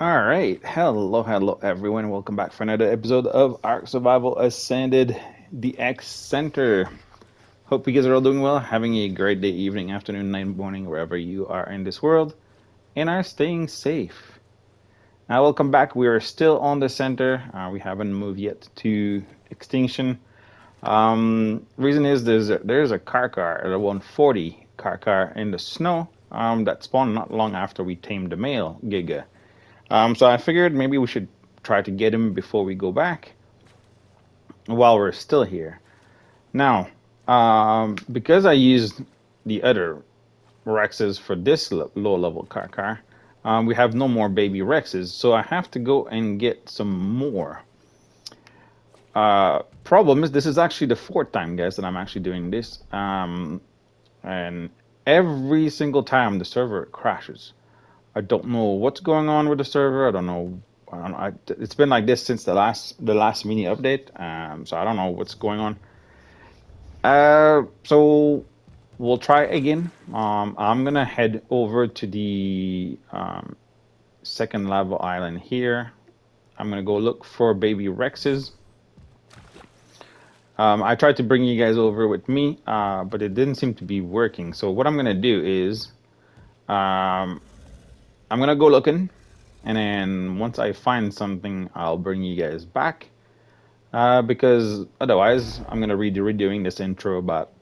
All right. Hello, everyone. Welcome back for another episode of Ark Survival Ascended ExtCenter. Hope you guys are all doing well, having a great day, evening, afternoon, night, morning, wherever you are in this world, and are staying safe. Now, welcome back. We are still on the center. We haven't moved yet to extinction. Reason is there's a car, a 140 car in the snow that spawned not long after we tamed the male Giga. So I figured maybe we should try to get him before we go back while we're still here. Now, because I used the other Rexes for this low level car, we have no more baby Rexes, so I have to go and get some more. Problem is, this is actually the fourth time, guys, that I'm actually doing this. And every single time the server crashes. I don't know what's going on with the server. I don't know. It's been like this since the last mini update. So I don't know what's going on. So we'll try again. I'm gonna head over to the second lava island here. I'm gonna go look for baby Rexes. I tried to bring you guys over with me, but it didn't seem to be working. So what I'm gonna do is um, I'm gonna go looking, and then once I find something, I'll bring you guys back. Because otherwise, I'm gonna be redoing this intro about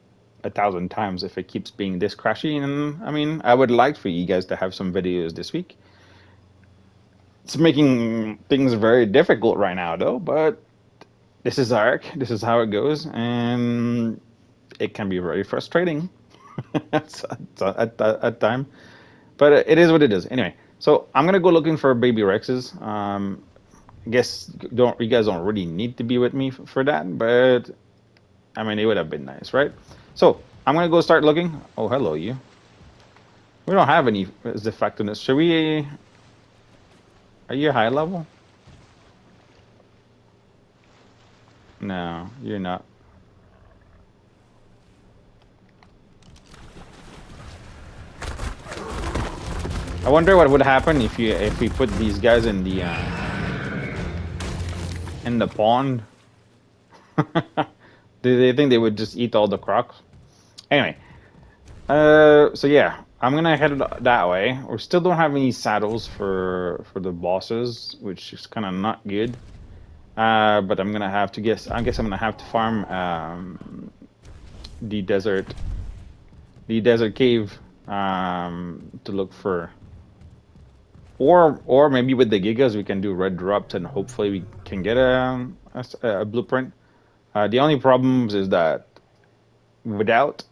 1,000 times if it keeps being this crashy. And I mean, I would like for you guys to have some videos this week. It's making things very difficult right now, though. But this is Ark. This is how it goes, and it can be very frustrating at time. But it is what it is. Anyway, so I'm gonna go looking for baby Rexes. I guess don't you guys don't really need to be with me for that, but I mean it would have been nice, right? So I'm gonna go start looking. Oh, hello, you. We don't have any effectiveness. Should we? Are you high level? No, you're not. I wonder what would happen if we put these guys in the pond. Do they think they would just eat all the crocs? Anyway, so yeah, I'm gonna head that way. We still don't have any saddles for the bosses, which is kind of not good. But I'm gonna have to guess. I guess I'm gonna have to farm the desert, the desert cave, to look for. Or maybe with the gigas we can do red drops and hopefully we can get a blueprint. The only problems is that without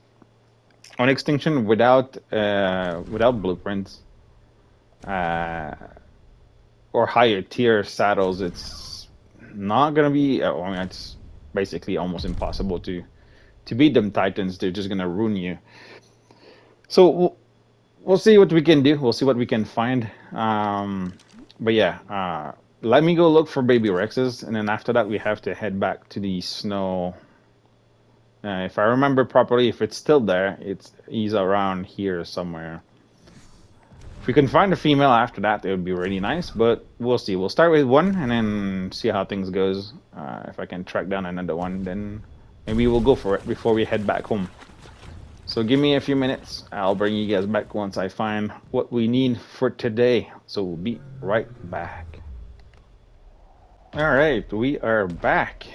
on extinction without blueprints uh, or higher tier saddles, it's not gonna be. I mean, it's basically almost impossible to beat them titans. They're just gonna ruin you. So we'll see what we can do. We'll see what we can find. But yeah, let me go look for baby Rexes, and then after that we have to head back to the snow. If I remember properly, if it's still there, he's around here somewhere. If we can find a female after that, it would be really nice. But we'll see. We'll start with one and then see how things goes. If I can track down another one, then maybe we'll go for it before we head back home. So give me a few minutes. I'll bring you guys back once I find what we need for today. So we'll be right back. All right, we are back.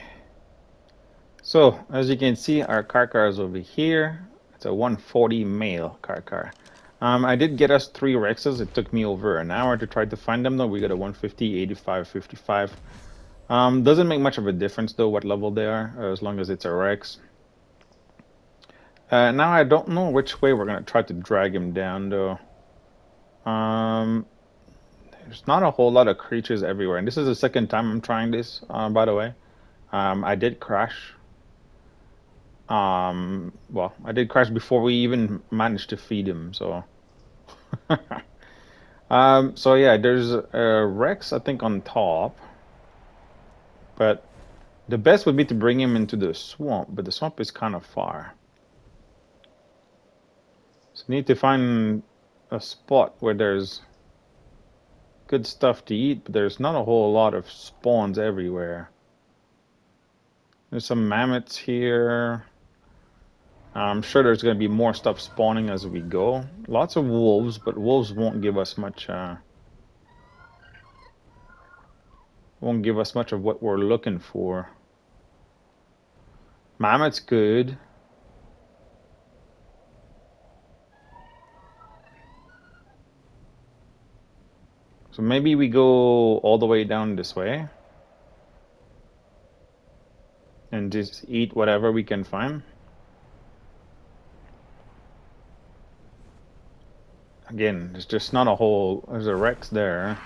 So as you can see, our car is over here. It's a 140 male car. I did get us 3 Rexes. It took me over an hour to try to find them though. We got a 150, 85, 55. Doesn't make much of a difference though what level they are, as long as it's a Rex. Now I don't know which way we're gonna try to drag him down though. Um, there's not a whole lot of creatures everywhere, and this is the second time I'm trying this. By the way, I did crash. Well, I did crash before we even managed to feed him. So, so yeah, there's a Rex I think on top, but the best would be to bring him into the swamp, but the swamp is kind of far. So we need to find a spot where there's good stuff to eat, but there's not a whole lot of spawns everywhere. There's some mammoths here. I'm sure there's going to be more stuff spawning as we go. Lots of wolves, but wolves won't give us much. Won't give us much of what we're looking for. Mammoth's good. So maybe we go all the way down this way and just eat whatever we can find. Again, there's just not a whole... There's a Rex there.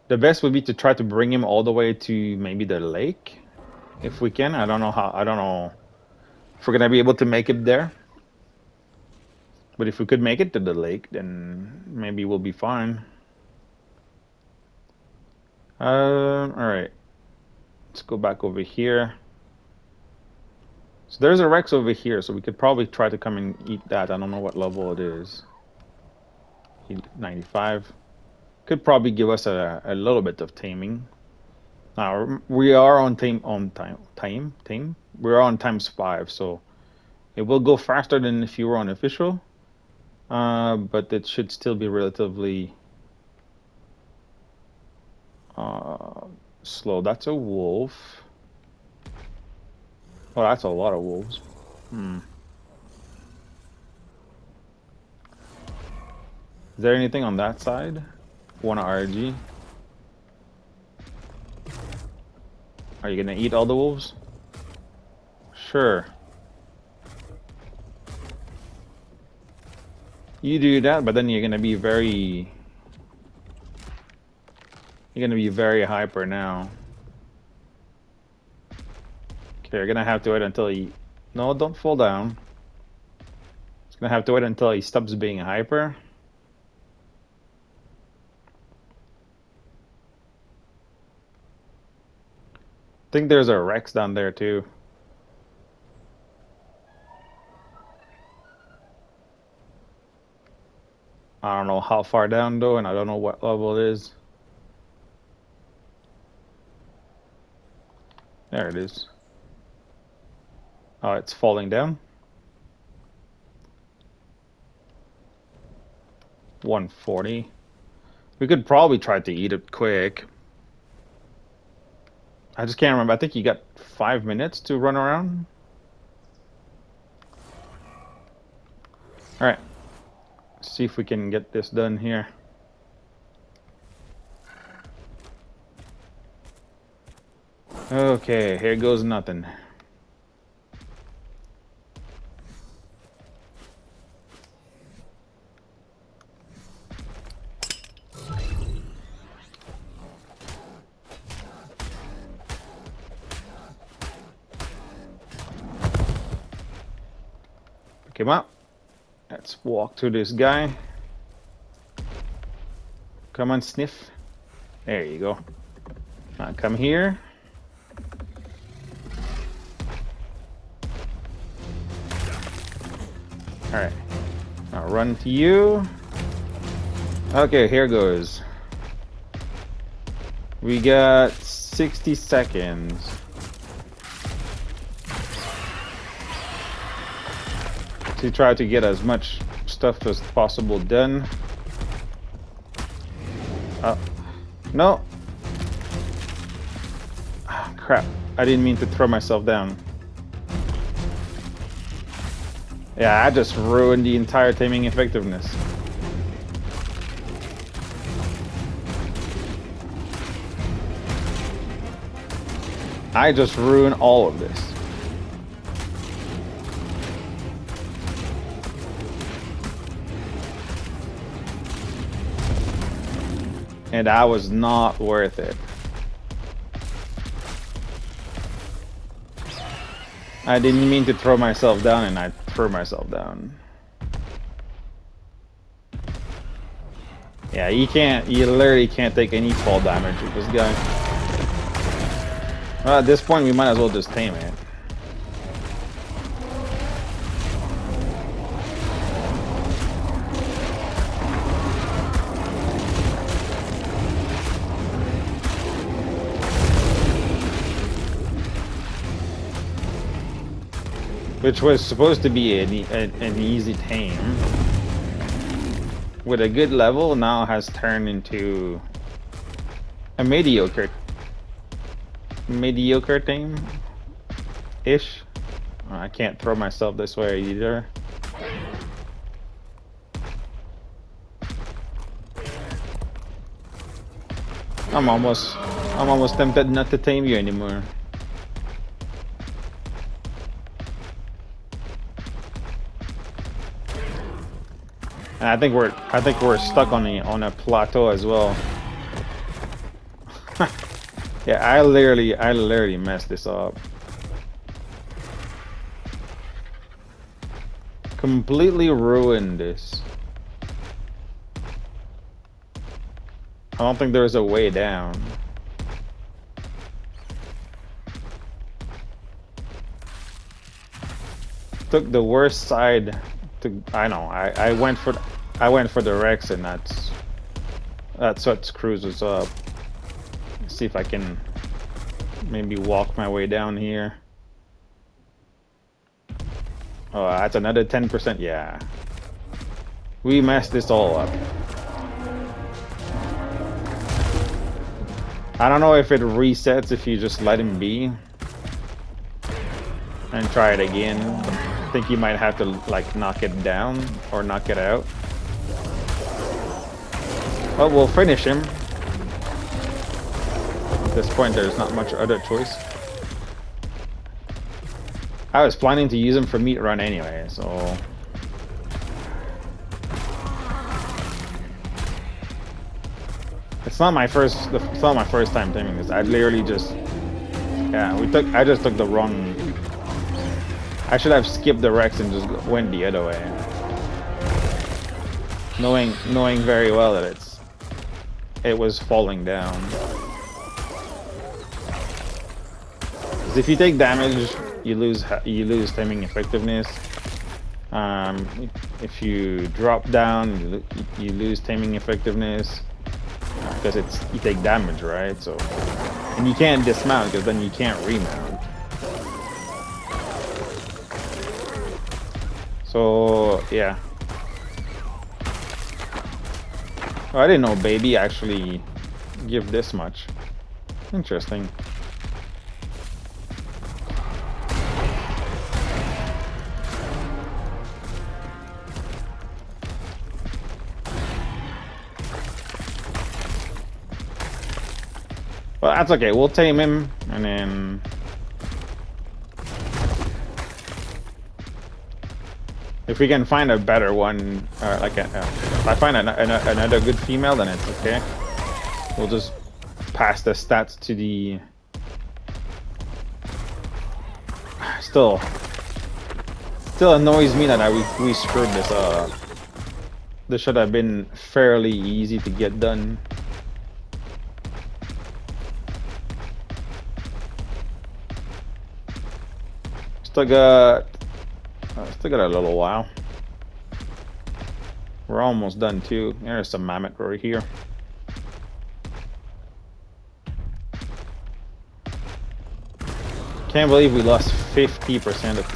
The best would be to try to bring him all the way to maybe the lake, if we can. I don't know how. I don't know if we're gonna be able to make it there. But if we could make it to the lake, then maybe we'll be fine. All right. Let's go back over here. So there's a Rex over here, so we could probably try to come and eat that. I don't know what level it is. 95. Could probably give us a little bit of taming. Now we are on time. We're on ×5, so it will go faster than if you were on official, but it should still be relatively slow. That's a wolf. Oh, that's a lot of wolves. Is there anything on that side? One RG. Are you gonna eat all the wolves? Sure. You do that, but then you're gonna be very... You're gonna be very hyper now. Okay, you're gonna have to wait until he... No, don't fall down. It's gonna have to wait until he stops being hyper. I think there's a Rex down there too. I don't know how far down though, and I don't know what level it is. There it is. Oh, it's falling down. 140. We could probably try to eat it quick. I just can't remember. I think you got 5 minutes to run around. All right. See if we can get this done here. Okay, here goes nothing. Pick him up. Let's walk to this guy. Come on, sniff. There you go. Now come here. Alright. Now run to you. Okay, here goes. We got 60 seconds. To try to get as much stuff as possible done. No. Oh, crap. I didn't mean to throw myself down. Yeah, I just ruined the entire taming effectiveness. I just ruined all of this. And that was not worth it. I didn't mean to throw myself down, and I threw myself down. Yeah, you literally can't take any fall damage with this guy. Well, at this point, we might as well just tame it. which was supposed to be an easy tame, with a good level, now has turned into a mediocre tame ish. I can't throw myself this way either. I'm almost tempted not to tame you anymore. And I think we're stuck on a plateau as well. Yeah, I literally messed this up. Completely ruined this. I don't think there's a way down. Took the worst side to, I know, I went for the Rex, and that's what screws us up. Let's see if I can maybe walk my way down here. Oh, that's another 10%. Yeah. We messed this all up. I don't know if it resets if you just let him be and try it again. I think you might have to like knock it down or knock it out. Oh, we'll finish him. At this point, there's not much other choice. I was planning to use him for meat run anyway, so... It's not my first time taming this. I literally just... Yeah, I just took the wrong... I should have skipped the Rex and just went the other way. Knowing very well that it was falling down. Because if you take damage, you lose taming effectiveness. If you drop down, you lose taming effectiveness because you take damage, right? So, and you can't dismount because then you can't remount. So yeah. Oh, I didn't know baby actually give this much. Interesting. Well, that's okay. We'll tame him, and then... If we can find a better one, if I find another good female, then it's okay. We'll just pass the stats to the... Still annoys me that we screwed this up. This should have been fairly easy to get done. Still got a little while. We're almost done too. There's some mammoth right here. Can't believe we lost 50% of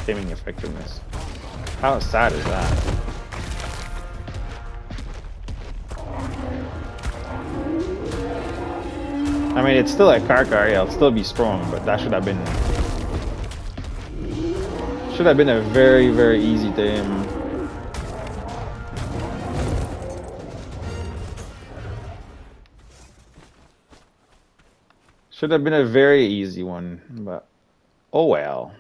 taming effectiveness. How sad is that? I mean, it's still a Karkar, yeah, it'll still be strong, but that should have been a very, very easy tame. Should have been a very easy one, but oh well.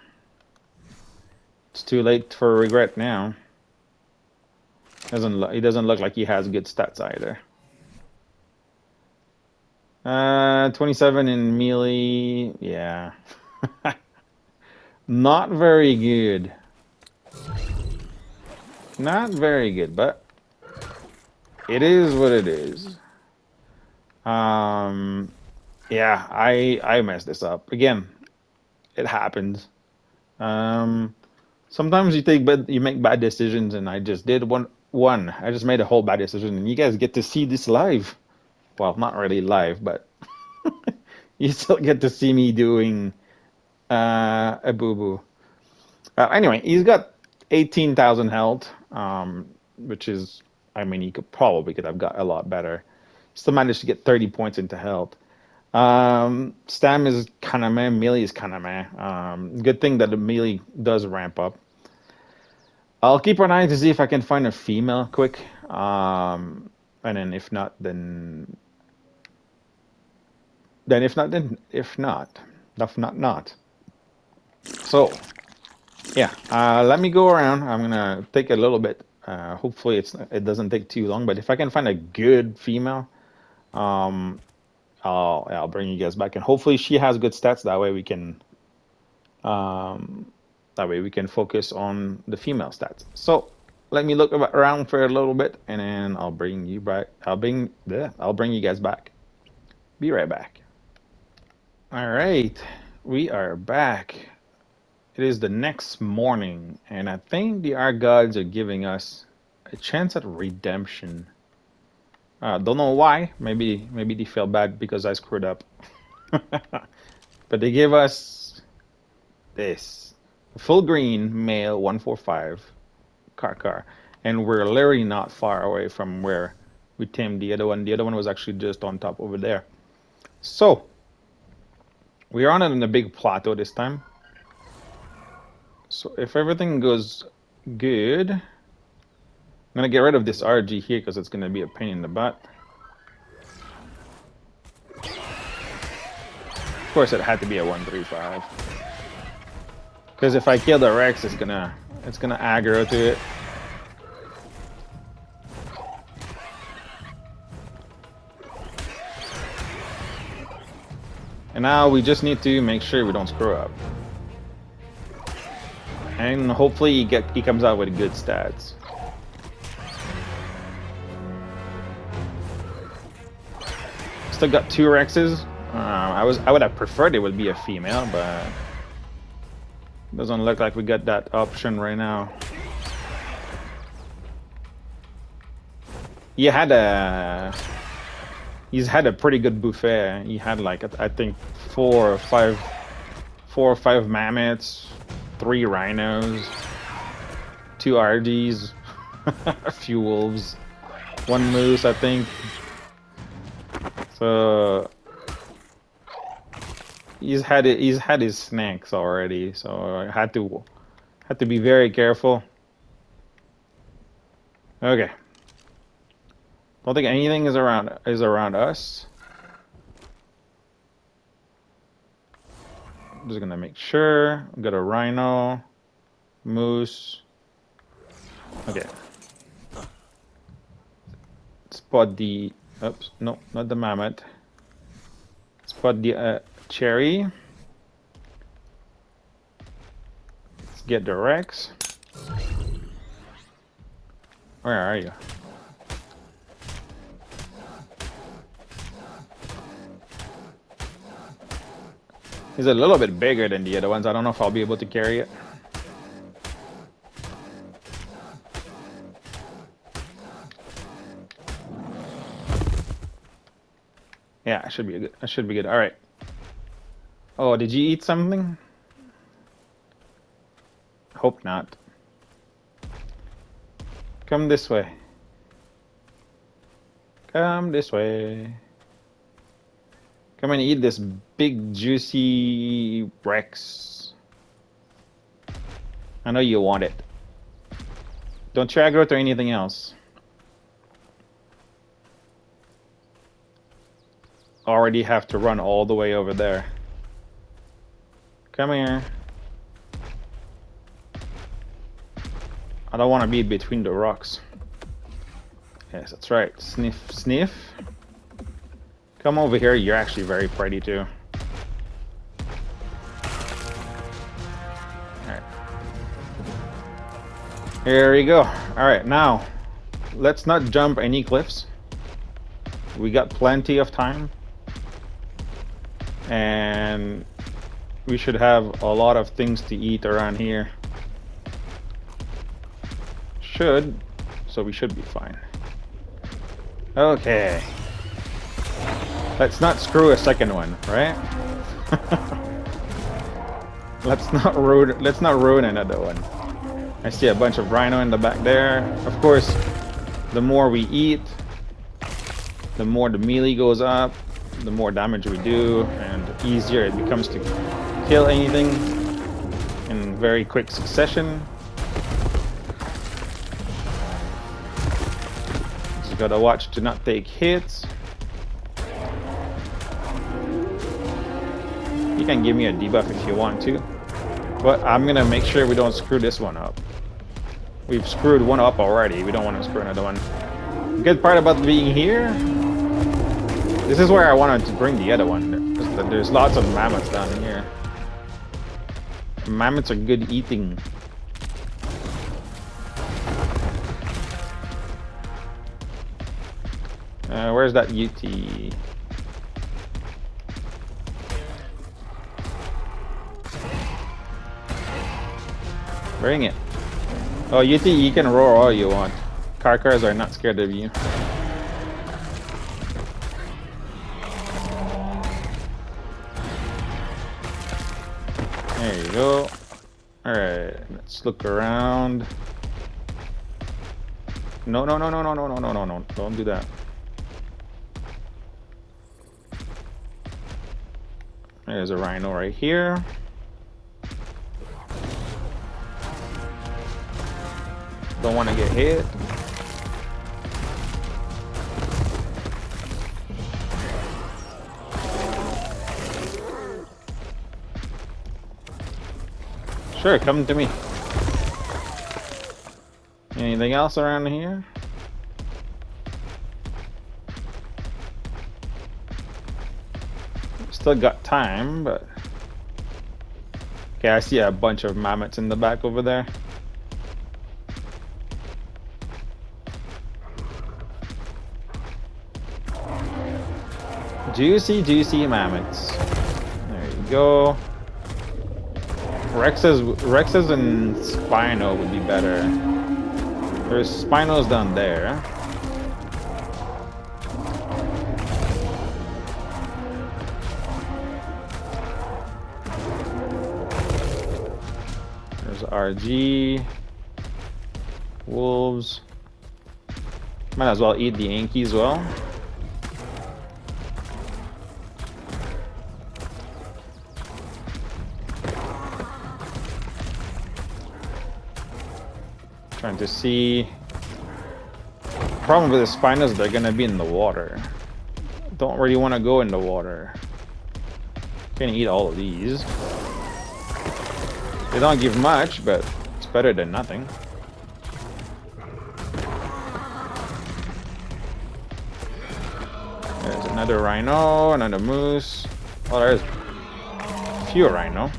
It's too late for regret now. He doesn't look like he has good stats either. 27 in melee, yeah. Not very good. Not very good, but it is what it is. Yeah, I messed this up again. It happens. Sometimes you make bad decisions, and I just did one. I just made a whole bad decision, and you guys get to see this live. Well, not really live, but you still get to see me doing a boo-boo. Anyway, he's got 18,000 health, which is, I mean, he could have got a lot better. Still managed to get 30 points into health. Stam is kind of meh. Melee is kind of meh. Good thing that the melee does ramp up. I'll keep an eye to see if I can find a female quick. And then if not, then if not, not. So yeah, let me go around. I'm gonna take a little bit. Hopefully it doesn't take too long. But if I can find a good female, um, I'll bring you guys back, and hopefully she has good stats. Um, that way we can focus on the female stats. So let me look around for a little bit, and then I'll bring you back. I'll bring you guys back. Be right back. All right, we are back. It is the next morning, and I think the Ark gods are giving us a chance at redemption. Don't know why. Maybe they feel bad because I screwed up. But they give us this full green male 145 car, and we're literally not far away from where we tamed the other one. The other one was actually just on top over there. So we're on it in a big plateau this time. So if everything goes good, I'm gonna get rid of this RG here because it's gonna be a pain in the butt. Of course, it had to be a 135. Because if I kill the Rex, it's gonna aggro to it. And now we just need to make sure we don't screw up. And hopefully he comes out with good stats. Still got 2 Rexes. I would have preferred it would be a female, but doesn't look like we got that option right now. He's had a pretty good buffet. He had like I think 4 or 5 mammoths, 3 rhinos, 2 RGs, a few wolves, 1 moose, I think. So he's had his snacks already. So I had to be very careful. Okay. Don't think anything is around us. I'm just gonna make sure. I've got a rhino, moose. Okay. Spot the. Oops, no, not the mammoth. Spot the cherry. Let's get the Rex. Where are you? He's a little bit bigger than the other ones. I don't know if I'll be able to carry it. Yeah, I should be good. I should be good. All right. Oh, did you eat something? Hope not. Come this way. Come this way. Come and eat this big juicy Rex. I know you want it. Don't you aggro to anything else. Already have to run all the way over there. Come here. I don't want to be between the rocks. Yes, that's right. Sniff, sniff. Come over here. You're actually very pretty too. Alright. Here we go. Alright, now let's not jump any cliffs. We got plenty of time. And we should have a lot of things to eat around here. So we should be fine. Okay. Let's not screw a second one, right? Let's not ruin another one. I see a bunch of rhino in the back there. Of course, the more we eat, the more the melee goes up, the more damage we do, and the easier it becomes to kill anything in very quick succession. Just gotta watch to not take hits. You can give me a debuff if you want to, but I'm gonna make sure we don't screw this one up. We've screwed one up already. We don't want to screw another one. The good part about being here, this is where I wanted to bring the other one. There's lots of mammoths down here. Mammoths are good eating. Where's that UT? Bring it. Oh, UT, you can roar all you want. Carcars are not scared of you. There you go. Alright, let's look around. No, no, no, no, no, no, no, no, no, no. Don't do that. There's a rhino right here. Don't want to get hit. Sure, come to me. Anything else around here? Still got time, but... Okay, I see a bunch of mammoths in the back over there. Juicy, juicy mammoths. There you go. Rexes and Spino would be better. There's Spinos down there. There's RG. Wolves. Might as well eat the Anki as well. Trying to see. Problem with the Spinos, they're gonna be in the water. Don't really want to go in the water. Can eat all of these. They don't give much, but it's better than nothing. There's another rhino, another moose. Oh, there's a few rhino.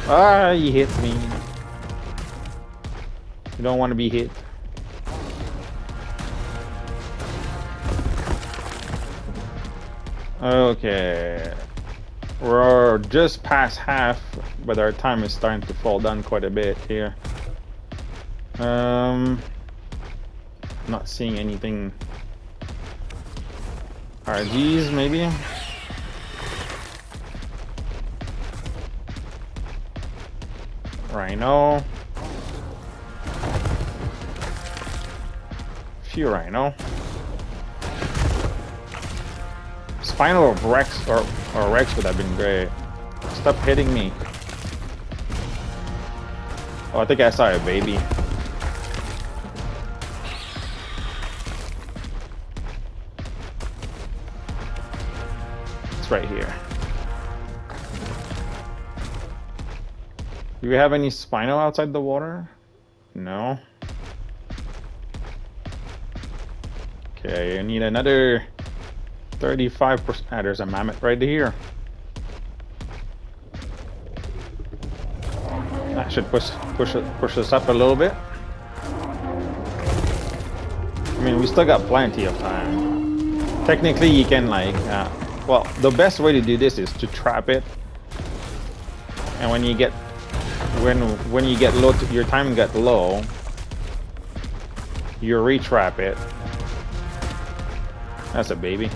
Ah, you hit me. You don't want to be hit. Okay. We're just past half, but our time is starting to fall down quite a bit here. Not seeing anything. RGs maybe? Rhino. Few rhino. Spinal of Rex or Rex would have been great. Stop hitting me. Oh, I think I saw a baby. It's right here. Do we have any Spino outside the water? No. Okay, I need another 35%. Ah, there's a mammoth right here. That should push us up a little bit. I mean, we still got plenty of time. Technically, you can like, well, the best way to do this is to trap it. And when you get when you get low, your time gets low, you retrap it. That's a baby.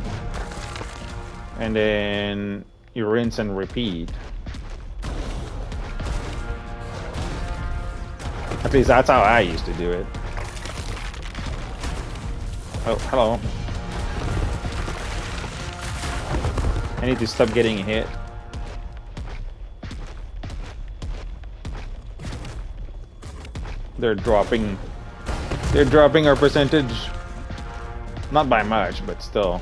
and then you rinse and repeat. At least that's how I used to do it. Oh, hello. I need to stop getting hit. They're dropping our percentage. Not by much, but still.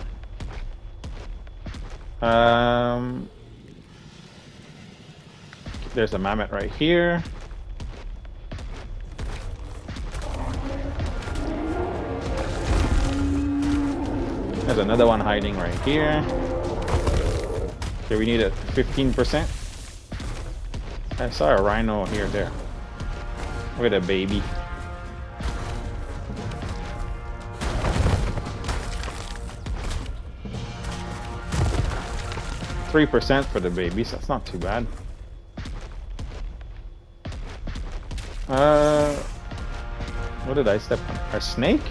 There's a mammoth right here. There's another one hiding right here. Okay, we need a 15%. I saw a rhino here, there. With a baby. %3 for the babies, that's not too bad. What did I step on? A snake?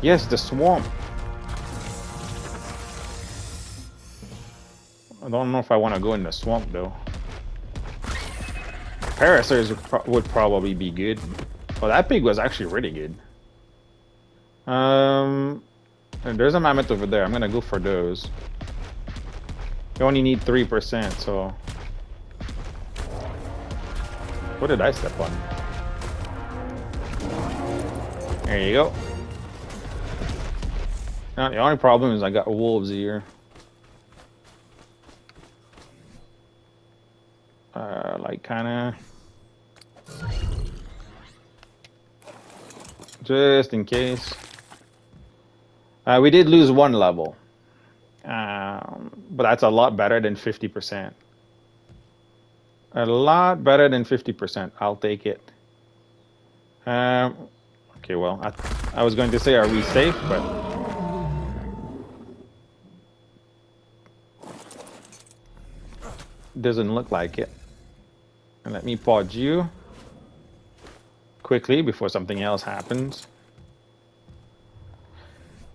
Yes, the swamp. I don't know if I want to go in the swamp though. Parasaurs would probably be good. Oh, that pig was actually really good. And there's a mammoth over there. I'm gonna go for those. You only need 3%, so. What did I step on? There you go. Now, the only problem is I got wolves here. Like kinda. Just in case. We did lose 1 level. But that's a lot better than 50%. A lot better than 50%. I'll take it. Okay, well, I was going to say, are we safe? But doesn't look like it. And let me pause you quickly before something else happens.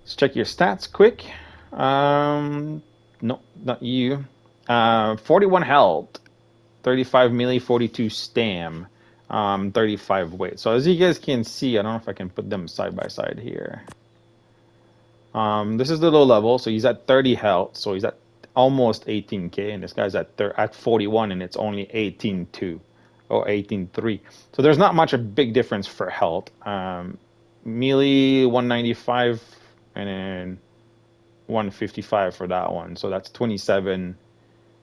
Let's check your stats quick. No, not you. 41 health, 35 melee, 42 stam, 35 weight. So as you guys can see, I don't know if I can put them side by side here. This is the low level, so he's at 30 health, so he's at almost 18k, and this guy's at 41, and it's only 18.2 or 18.3. So there's not much a big difference for health. Melee 195, and then 155 for that one. So that's 27, and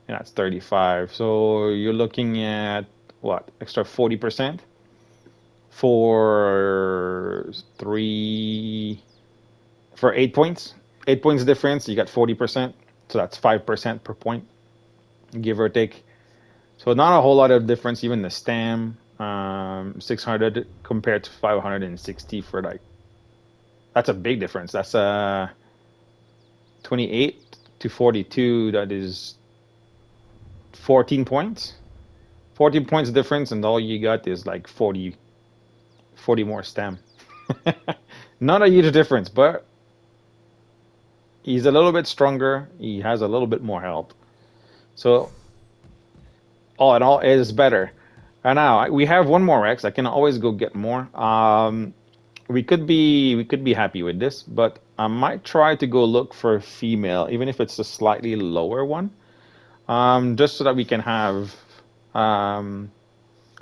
that's 35. So you're looking at what, extra 40% for 8 points. 8 points difference. You got 40%. So that's 5% per point, give or take. So not a whole lot of difference. Even the stam, 600 compared to 560 for like. That's a big difference. That's 28 to 42. That is 14 points. 14 points difference, and all you got is like 40 more stam. Not a huge difference, but he's a little bit stronger. He has a little bit more health. So all in all, it is better. And now we have 1 more X. I can always go get more. We could be happy with this, but I might try to go look for a female, even if it's a slightly lower one, just so that we can have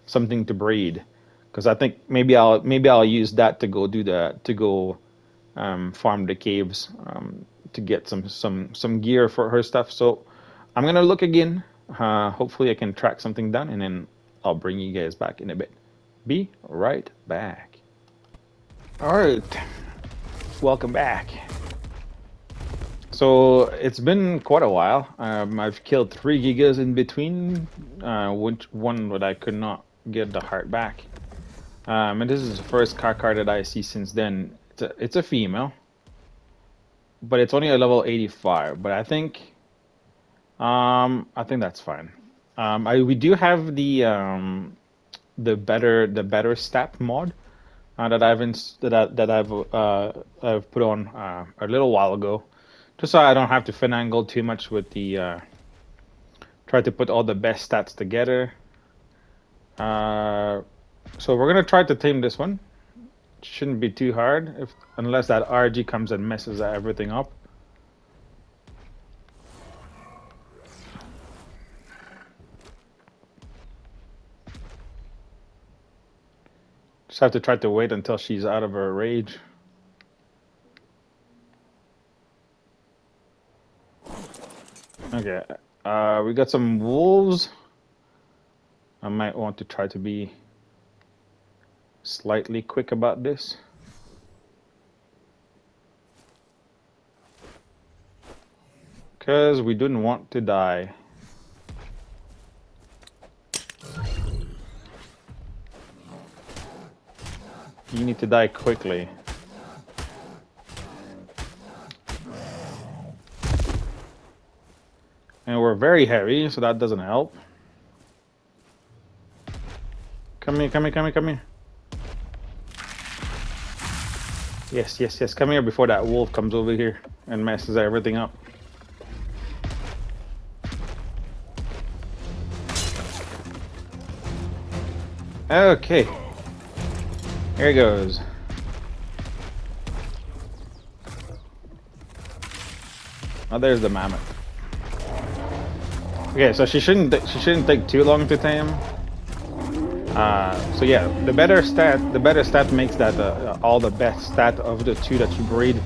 something to breed. Because I think maybe I'll use that to go farm the caves, to get some gear for her stuff. So I'm gonna look again. Hopefully I can track something down, and then I'll bring you guys back in a bit. Be right back. All right, welcome back. So it's been quite a while. I've killed 3 gigas in between, which one that I could not get the heart back. And this is the first car that I see since then. It's a female, but it's only a level 85. But I think that's fine. We do have the better stat mod that I've put on a little while ago, Just so I don't have to finagle too much with the try to put all the best stats together. So we're gonna try to tame this one. Shouldn't be too hard, unless that RG comes and messes everything up. Just have to try to wait until she's out of her rage. Okay, we got some wolves. I might want to try to be slightly quick about this. Because we didn't want to die. You need to die quickly. And we're very heavy, so that doesn't help. Come here, come here, come here, come here. Yes, yes, yes. Come here before that wolf comes over here and messes everything up. Okay. Here he goes. Oh, there's the mammoth. Okay, so she shouldn't take too long to tame. So yeah, the better stat makes that all the best stat of the two that you breed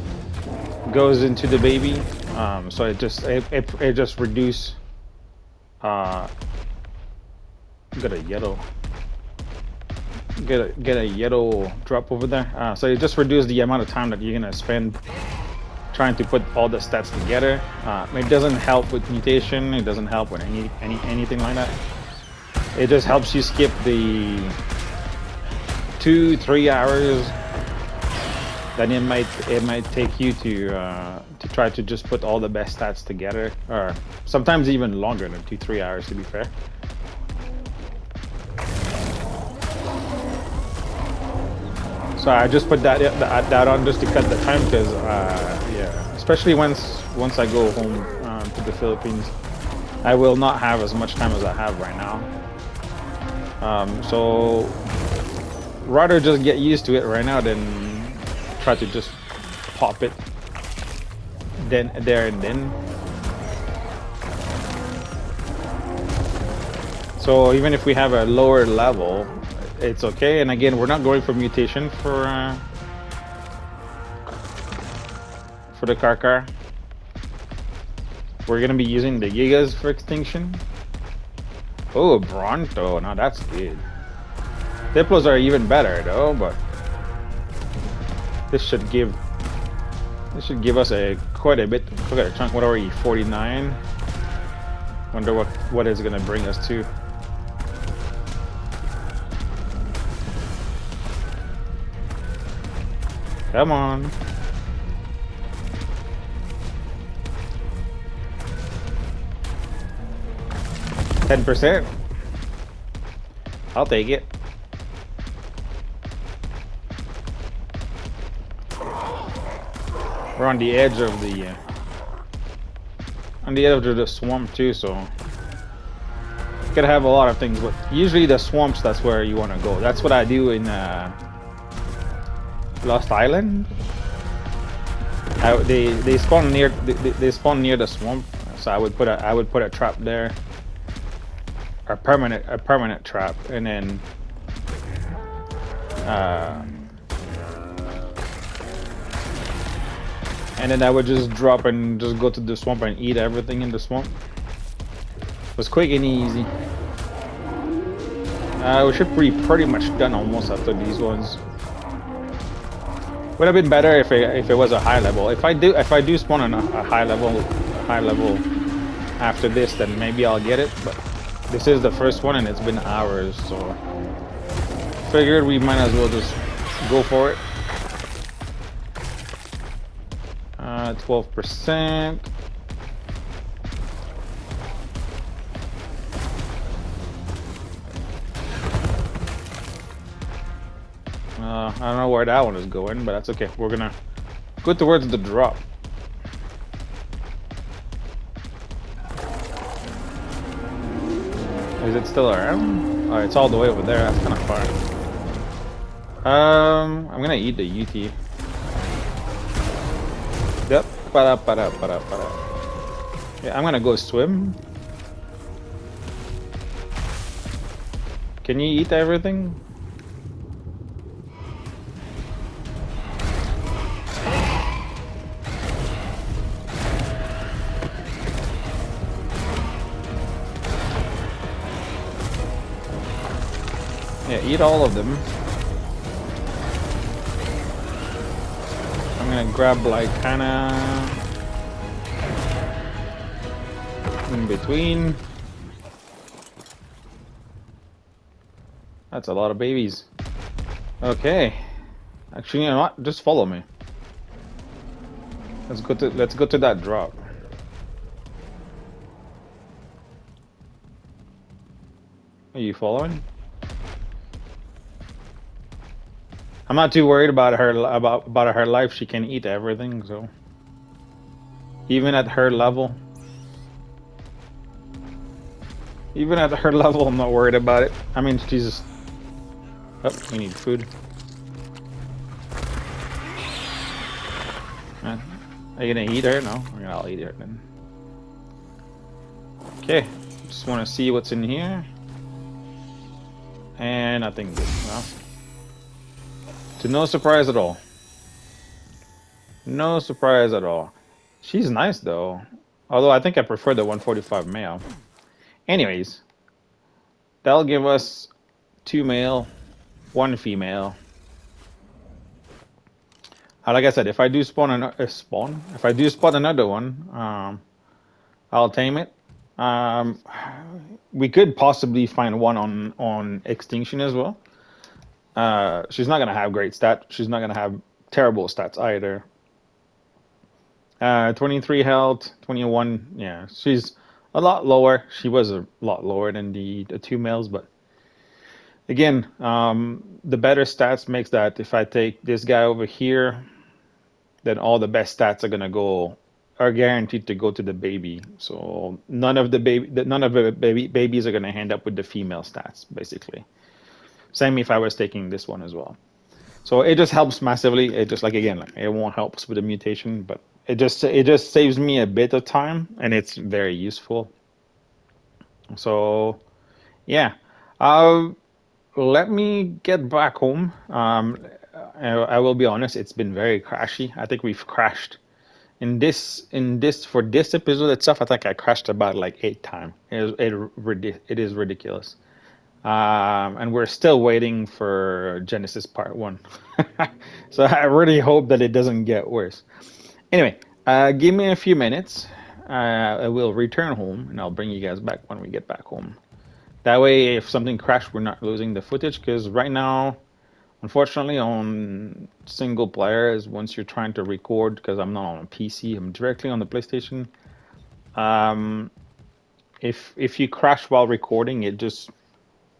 goes into the baby. So it just reduce. Got a yellow. Get a yellow drop over there. So it just reduces the amount of time that you're gonna spend trying to put all the stats together. It doesn't help with mutation. It doesn't help with anything like that. It just helps you skip the 2-3 hours that it might take you to try to just put all the best stats together, or sometimes even longer than 2-3 hours, to be fair. So I just put that on just to cut the time, because yeah, especially once I go home to the Philippines, I will not have as much time as I have right now. So rather just get used to it right now than try to just pop it there and then. So even if we have a lower level, it's okay. And again, we're not going for mutation for the Karkar. We're gonna be using the Gigas for extinction. Oh, Bronto, now that's good. Diplos are even better though, but this should give us quite a bit. Look at our chunk. What are we? 49. Wonder what it's gonna bring us to. Come on. %. I'll take it. We're on the edge of the swamp too, so could have a lot of things. But usually the swamps, that's where you want to go. That's what I do in Lost Island. They spawn near the swamp, so I would put a trap there. A permanent trap, and then I would just drop and just go to the swamp and eat everything in the swamp. It was quick and easy. We should be pretty much done almost after these ones. Would have been better if it was a high level. If I do spawn on a high level after this, then maybe I'll get it. But this is the first one, and it's been hours, so figured we might as well just go for it. 12%. I don't know where that one is going, but that's okay. We're gonna go towards the drop. it still around? Oh, it's all the way over there. That's kind of far. I'm gonna eat the UT. Yep. Para. Yeah, I'm gonna go swim. Can you eat everything? Yeah, eat all of them. I'm gonna grab like kinda in between. That's a lot of babies. Okay. Actually, you know what? Just follow me. Let's go to that drop. Are you following? I'm not too worried about her about her life. She can eat everything, so even at her level, I'm not worried about it. I mean, Jesus. Oh, we need food. Are you gonna eat her? No, I'll eat her then. Okay, just want to see what's in here, and nothing good. No. To no surprise at all. No surprise at all. She's nice though. Although I think I prefer the 145 male. Anyways, that'll give us 2 male, 1 female. Like I said, if I do if I do spot another one, I'll tame it. We could possibly find one on extinction as well. She's not gonna have great stats. She's not gonna have terrible stats either. 23 health, 21. Yeah, she's a lot lower. She was a lot lower than the 2 males, but again, the better stats makes that if I take this guy over here, then all the best stats are guaranteed to go to the baby. So none of the babies are gonna end up with the female stats, basically. Same if I was taking this one as well. So it just helps massively. It just it won't help us with the mutation, but it just saves me a bit of time, and it's very useful. So yeah, let me get back home. I will be honest, it's been very crashy. I think we've crashed for this episode itself. I think I crashed about like 8 times. It is ridiculous. And we're still waiting for Genesis Part 1. So I really hope that it doesn't get worse. Anyway, give me a few minutes. I will return home, and I'll bring you guys back when we get back home. That way, if something crashed, we're not losing the footage, because right now, unfortunately, on single players, once you're trying to record, because I'm not on a PC, I'm directly on the PlayStation, if you crash while recording,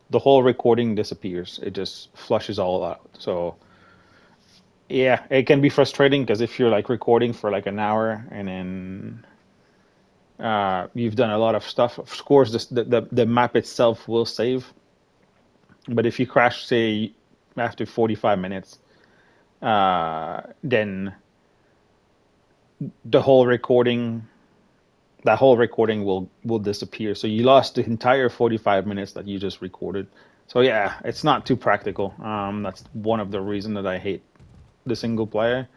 the whole recording disappears. It just flushes all out. So yeah, it can be frustrating, because if you're like recording for like an hour and then you've done a lot of stuff, of course the map itself will save. But if you crash, say, after 45 minutes, then the whole recording that whole recording will disappear. So you lost the entire 45 minutes that you just recorded. So yeah, it's not too practical. That's one of the reasons that I hate the single player.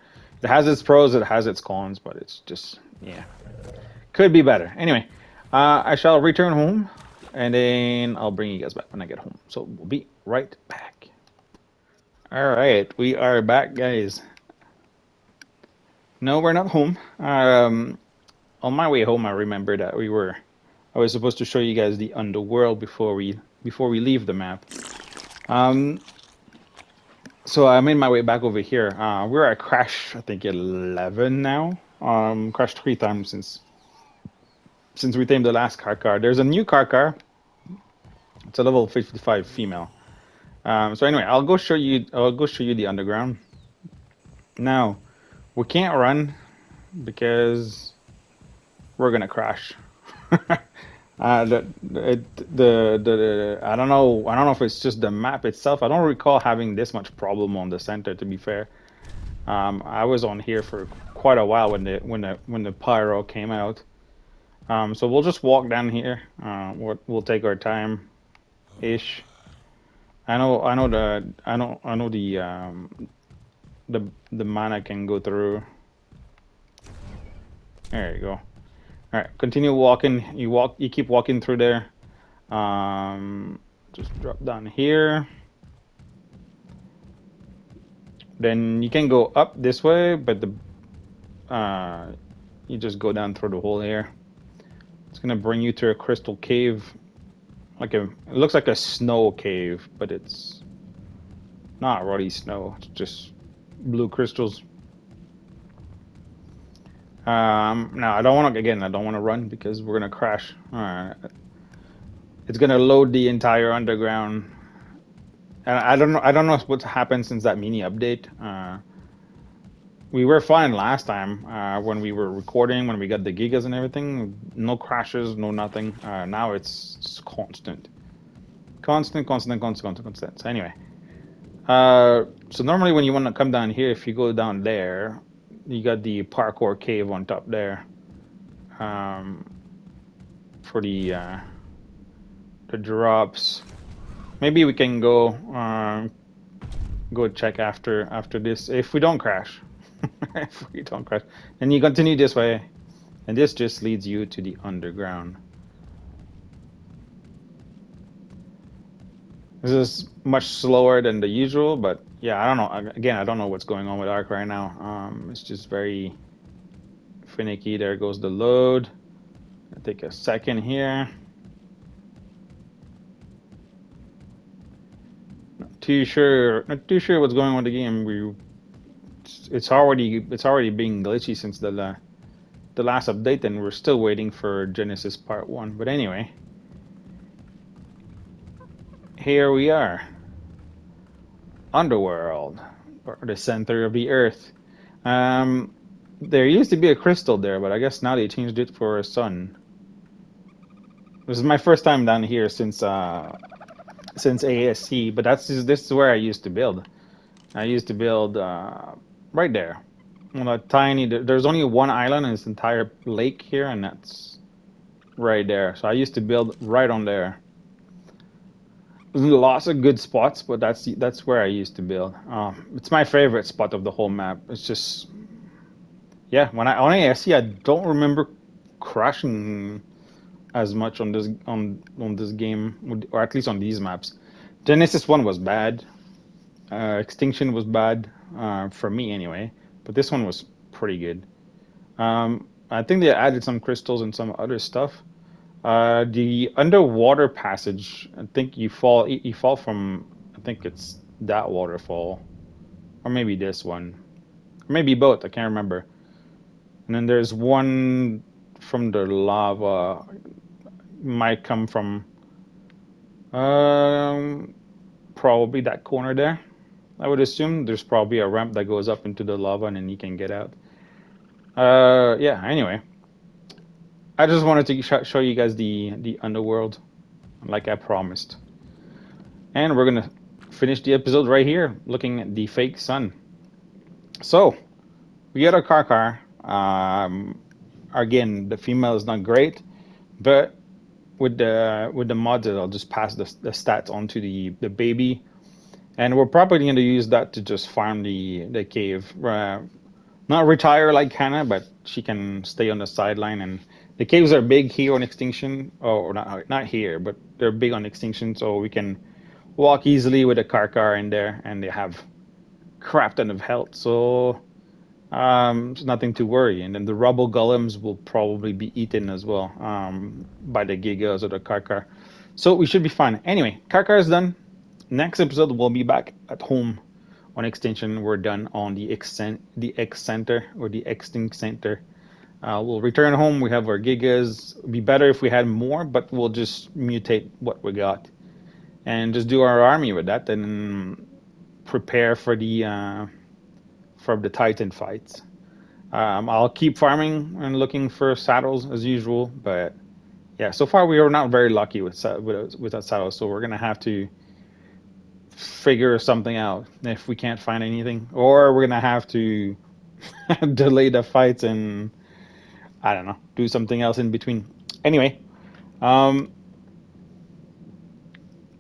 It has its pros, it has its cons, but it's just, yeah, could be better. Anyway, I shall return home, and then I'll bring you guys back when I get home. So we'll be right back. All right, we are back, guys. No, we're not home. On my way home, I remember that I was supposed to show you guys the underworld before we leave the map. So I made my way back over here. We're at crash, I think 11 now. Crashed 3 times since we tamed the last car. There's a new car. It's a level 55 female. So anyway, I'll go show you the underground. Now, we can't run because we're gonna crash. The I don't know if it's just the map itself. I don't recall having this much problem on the center. To be fair, I was on here for quite a while when the pyro came out. So we'll just walk down here. We'll take our time ish. I know the mana can go through. There you go. All right, continue walking. You keep walking through there. Just drop down here. Then you can go up this way, but you just go down through the hole here. It's gonna bring you to a crystal cave, it looks like a snow cave, but it's not really snow. It's just blue crystals. Now I don't want to again. I don't want to run because we're gonna crash. All right, it's gonna load the entire underground. And I don't know. I don't know what's happened since that mini update. We were fine last time when we were recording, when we got the gigas and everything. No crashes, no nothing. Now it's constant. Constant. So anyway, so normally when you want to come down here, if you go down there, you got the parkour cave on top there. For the drops. Maybe we can go check after this if we don't crash. If we don't crash, then you continue this way, and this just leads you to the underground. This is much slower than the usual, but yeah, I don't know. Again, I don't know what's going on with Ark right now. It's just very finicky. There goes the load. I'll take a second here. Not too sure what's going on with the game. It's already being glitchy since the last update, and we're still waiting for Genesis Part 1. But anyway, here we are. Underworld, or the center of the earth. There used to be a crystal there, but I guess now they changed it for a sun. This is my first time down here since ASC, but this is where I used to build. I used to build right there. On a tiny, there's only one island in this entire lake here, and that's right there. So I used to build right on there. Lots of good spots, but that's where I used to build. It's my favorite spot of the whole map. It's just, yeah. When I on ASC, I don't remember crashing as much on this game, or at least on these maps. Genesis 1 was bad. Extinction was bad for me anyway, but this one was pretty good. I think they added some crystals and some other stuff. The underwater passage, I think you fall from, I think it's that waterfall, or maybe this one, or maybe both. I can't remember. And then there's one from the lava, might come from probably that corner there. I would assume there's probably a ramp that goes up into the lava and then you can get out. Yeah. Anyway, I just wanted to show you guys the underworld, like I promised. And we're gonna finish the episode right here, looking at the fake sun. So we got a car. Again, the female is not great, but with the mods, I'll just pass the stats on to the baby, and we're probably going to use that to just farm the cave. Not retire like Hannah, but she can stay on the sideline. And the caves are big here on Extinction, or not here, but they're big on Extinction, so we can walk easily with a car in there, and they have crap ton of health, so it's nothing to worry. And then the rubble golems will probably be eaten as well by the gigas or the car. So we should be fine. Anyway, car is done. Next episode, we'll be back at home on Extinction. We're done on the ExtCenter or the Extinct Center. We'll return home. We have our gigas. It'd be better if we had more, but we'll just mutate what we got and just do our army with that and prepare for the Titan fights. I'll keep farming and looking for saddles as usual, but yeah, so far we are not very lucky with that saddle, so we're gonna have to figure something out if we can't find anything, or we're gonna have to delay the fights and I don't know, do something else in between. Anyway, um,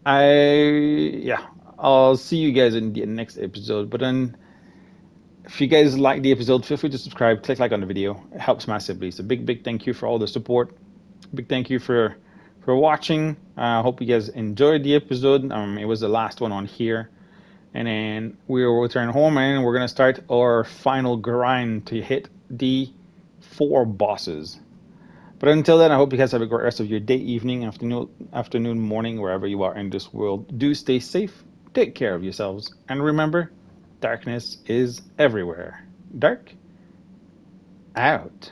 yeah, I'll see you guys in the next episode. But then, if you guys like the episode, feel free to subscribe, click like on the video. It helps massively. So big thank you for all the support. Big thank you for watching. I hope you guys enjoyed the episode. It was the last one on here. And then we will return home and we're gonna start our final grind to hit the 4 bosses. But until then, I hope you guys have a great rest of your day, evening, afternoon, morning, wherever you are in this world. Do stay safe, take care of yourselves, and remember, darkness is everywhere. Dark out.